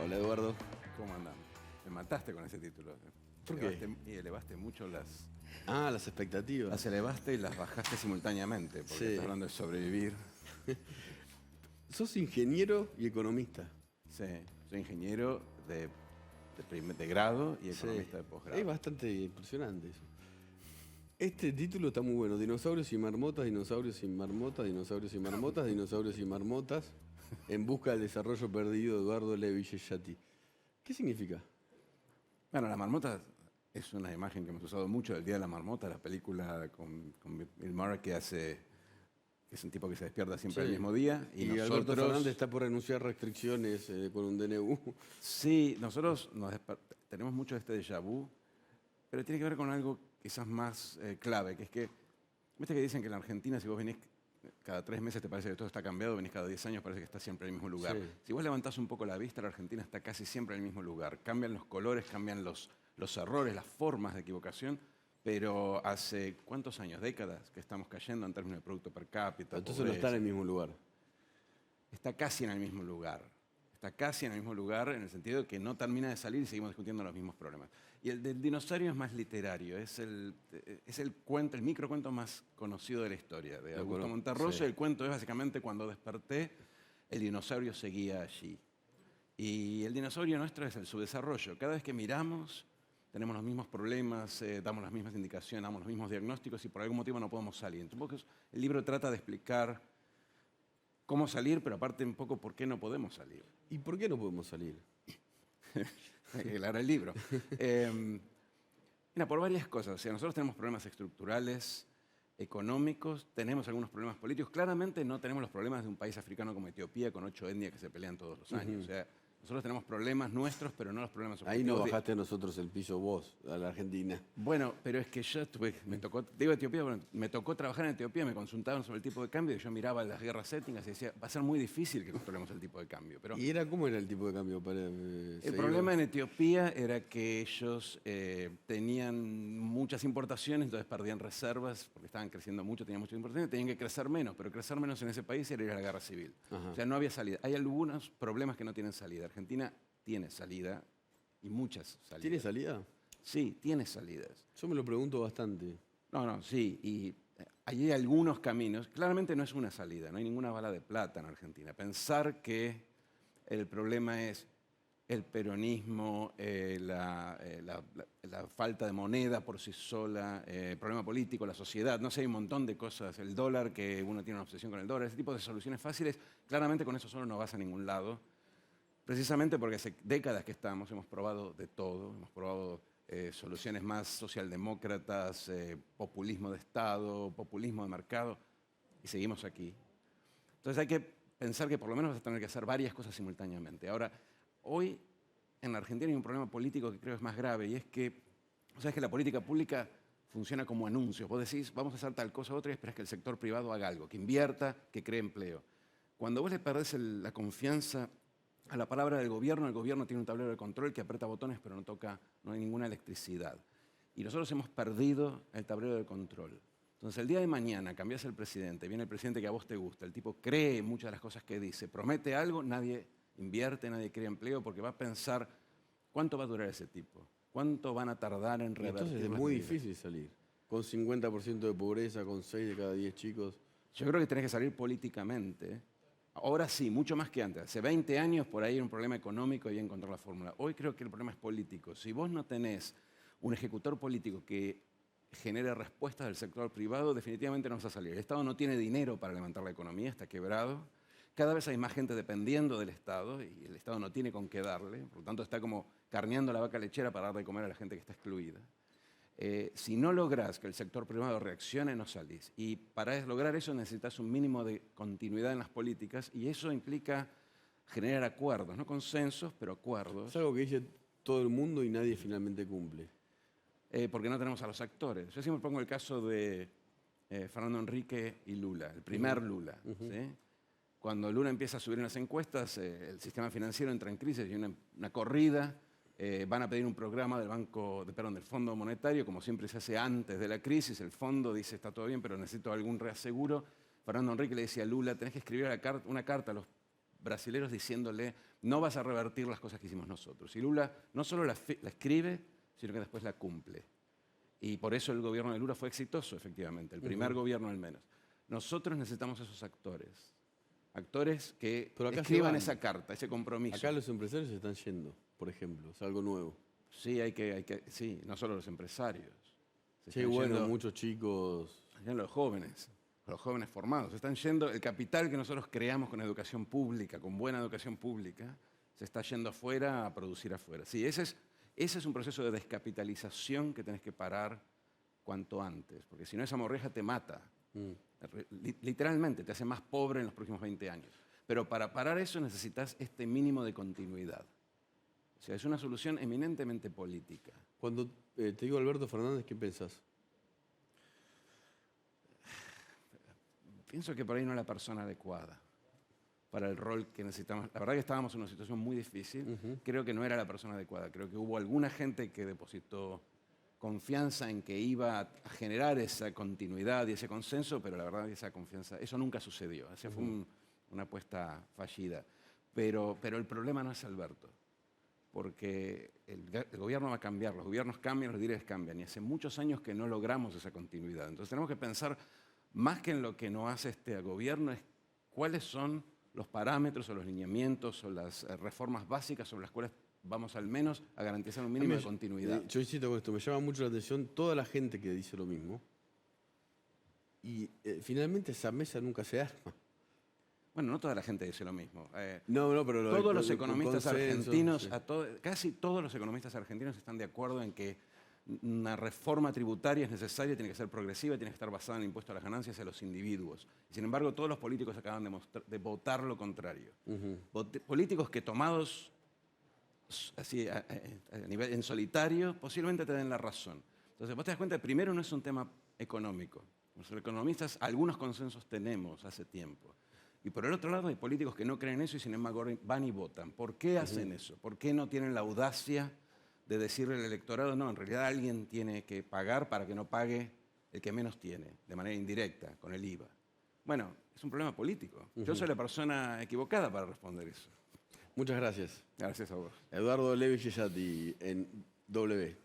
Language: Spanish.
Hola, Eduardo. ¿Cómo andan? Me mataste con ese título. ¿Por qué? Y elevaste mucho Las expectativas. las elevaste y las bajaste simultáneamente, porque Sí. estás hablando de sobrevivir. Sos ingeniero y economista. Sí, soy ingeniero de grado y Sí. economista de posgrado. Es bastante impresionante eso. Este título está muy bueno. Dinosaurios y marmotas, dinosaurios y marmotas, dinosaurios y marmotas, dinosaurios y marmotas. En busca del desarrollo perdido de Eduardo Levi Cecchati. ¿Qué significa? Bueno, la marmota es una imagen que hemos usado mucho del Día de la Marmota, la película con Bill Murray que es un tipo que se despierta siempre el Sí. mismo día. Y Alberto Fernández está por renunciar a restricciones con un DNU. Sí, nosotros tenemos mucho de este déjà vu, pero tiene que ver con algo quizás más clave, que es que, viste que dicen que en la Argentina si vos venís cada 3 meses te parece que todo está cambiado, venís cada 10 años parece que está siempre en el mismo lugar. Sí. Si vos levantás un poco la vista, la Argentina está casi siempre en el mismo lugar. Cambian los colores, cambian los errores, las formas de equivocación, pero hace ¿cuántos años? Décadas que estamos cayendo en términos de producto per cápita. Entonces no está en el mismo lugar. Está casi en el mismo lugar. Está casi en el mismo lugar en el sentido de que no termina de salir y seguimos discutiendo los mismos problemas. Y el del dinosaurio es más literario, es el cuento, el microcuento más conocido de la historia, de Augusto Monterroso. Sí. El cuento es básicamente cuando desperté, el dinosaurio seguía allí. Y el dinosaurio nuestro es el subdesarrollo. Cada vez que miramos, tenemos los mismos problemas, damos las mismas indicaciones, damos los mismos diagnósticos y por algún motivo no podemos salir. Entonces, el libro trata de explicar cómo salir, pero aparte un poco por qué no podemos salir. ¿Y por qué no podemos salir? Aclarar el libro. Mira, por varias cosas. O sea, nosotros tenemos problemas estructurales, económicos, tenemos algunos problemas políticos. Claramente no tenemos los problemas de un país africano como Etiopía con 8 etnias que se pelean todos los años. O sea, nosotros tenemos problemas nuestros, pero no los problemas Ahí no objetivos. bajaste a nosotros el piso vos, a la Argentina. Bueno, pero es que yo me tocó, digo Etiopía, bueno, me tocó trabajar en Etiopía, me consultaban sobre el tipo de cambio y yo miraba las guerras étnicas y decía, va a ser muy difícil que controlemos el tipo de cambio. Pero ¿Cómo era el tipo de cambio? el problema en Etiopía era que ellos tenían muchas importaciones, entonces perdían reservas porque estaban creciendo mucho, tenían muchas importaciones, tenían que crecer menos, pero crecer menos en ese país era ir a la guerra civil. Ajá. O sea, no había salida. Hay algunos problemas que no tienen salida. Argentina tiene salida y muchas salidas. ¿Tiene salida? Sí, tiene salidas. Yo me lo pregunto bastante. No, sí, y hay algunos caminos. Claramente no es una salida, no hay ninguna bala de plata en Argentina. Pensar que el problema es el peronismo, la falta de moneda por sí sola, el problema político, la sociedad, no sé, hay un montón de cosas, el dólar, que uno tiene una obsesión con el dólar, ese tipo de soluciones fáciles, claramente con eso solo no vas a ningún lado. Precisamente porque hace décadas que hemos probado de todo, hemos probado soluciones más socialdemócratas, populismo de Estado, populismo de mercado, y seguimos aquí. Entonces hay que pensar que por lo menos vas a tener que hacer varias cosas simultáneamente. Ahora, hoy en la Argentina hay un problema político que creo es más grave, y es que, ¿sabes que la política pública funciona como anuncios? Vos decís, vamos a hacer tal cosa u otra y esperas que el sector privado haga algo, que invierta, que cree empleo. Cuando vos le perdés la confianza a la palabra del gobierno, el gobierno tiene un tablero de control que aprieta botones pero no hay ninguna electricidad. Y nosotros hemos perdido el tablero de control. Entonces el día de mañana cambias el presidente, viene el presidente que a vos te gusta, el tipo cree muchas de las cosas que dice, promete algo, nadie invierte, nadie crea empleo porque va a pensar cuánto va a durar ese tipo, cuánto van a tardar en revertir. Entonces es las muy medidas. difícil salir. Con 50% de pobreza, con 6 de cada 10 chicos. Yo creo que tenés que salir políticamente. Ahora sí, mucho más que antes. Hace 20 años por ahí era un problema económico y encontrar la fórmula. Hoy creo que el problema es político. Si vos no tenés un ejecutor político que genere respuestas del sector privado, definitivamente no vas a salir. El Estado no tiene dinero para levantar la economía, está quebrado. Cada vez hay más gente dependiendo del Estado y el Estado no tiene con qué darle. Por lo tanto, está como carneando la vaca lechera para dar de comer a la gente que está excluida. Si no lográs que el sector privado reaccione, no salís. Y para lograr eso necesitas un mínimo de continuidad en las políticas y eso implica generar acuerdos, no consensos, pero acuerdos. Es algo que dice todo el mundo y nadie finalmente cumple. Porque no tenemos a los actores. Yo siempre pongo el caso de Fernando Henrique y Lula, el primer Lula. ¿Sí? Cuando Lula empieza a subir en las encuestas, el sistema financiero entra en crisis y una corrida. Van a pedir un programa del Fondo Monetario, como siempre se hace antes de la crisis. El fondo dice, está todo bien, pero necesito algún reaseguro. Fernando Henrique le decía a Lula, tenés que escribir una carta a los brasileros diciéndole no vas a revertir las cosas que hicimos nosotros. Y Lula no solo la escribe, sino que después la cumple. Y por eso el gobierno de Lula fue exitoso, efectivamente, el primer gobierno al menos. Nosotros necesitamos esos actores. Actores que escriban esa carta, ese compromiso. Acá los empresarios se están yendo, por ejemplo, es algo nuevo. Sí, sí, no solo los empresarios. Sí, bueno, muchos chicos. Los jóvenes formados. Se están yendo, el capital que nosotros creamos con educación pública, con buena educación pública, se está yendo afuera a producir afuera. Sí, ese es un proceso de descapitalización que tenés que parar cuanto antes, porque si no esa morreja te mata. Literalmente, te hace más pobre en los próximos 20 años. Pero para parar eso necesitas este mínimo de continuidad. O sea, es una solución eminentemente política. Cuando te digo Alberto Fernández, ¿qué pensás? Pienso que por ahí no es la persona adecuada para el rol que necesitamos. La verdad que estábamos en una situación muy difícil. Creo que no era la persona adecuada. Creo que hubo alguna gente que depositó confianza en que iba a generar esa continuidad y ese consenso, pero la verdad que esa confianza, eso nunca sucedió. Esa fue una apuesta fallida. Pero el problema no es Alberto, porque el gobierno va a cambiar, los gobiernos cambian, los líderes cambian, y hace muchos años que no logramos esa continuidad. Entonces tenemos que pensar, más que en lo que no hace este gobierno, es cuáles son los parámetros o los lineamientos o las reformas básicas sobre las cuales vamos al menos a garantizar un mínimo de continuidad. Yo insisto con esto, me llama mucho la atención toda la gente que dice lo mismo y finalmente esa mesa nunca se arma. Bueno, no toda la gente dice lo mismo. No, pero todos los economistas argentinos, sí. Casi todos los economistas argentinos están de acuerdo en que una reforma tributaria es necesaria, tiene que ser progresiva, tiene que estar basada en el impuesto a las ganancias a los individuos. Sin embargo, todos los políticos acaban de votar lo contrario. Políticos que tomados así en solitario posiblemente te den la razón. Entonces, vos te das cuenta, primero no es un tema económico. Los economistas algunos consensos tenemos hace tiempo. Y por el otro lado hay políticos que no creen eso y sin embargo van y votan. ¿Por qué hacen eso? ¿Por qué no tienen la audacia de decirle al electorado, no, en realidad alguien tiene que pagar para que no pague el que menos tiene, de manera indirecta, con el IVA? Bueno, es un problema político. Yo soy la persona equivocada para responder eso. Muchas gracias. Gracias a vos. Eduardo Levi Gesati en W.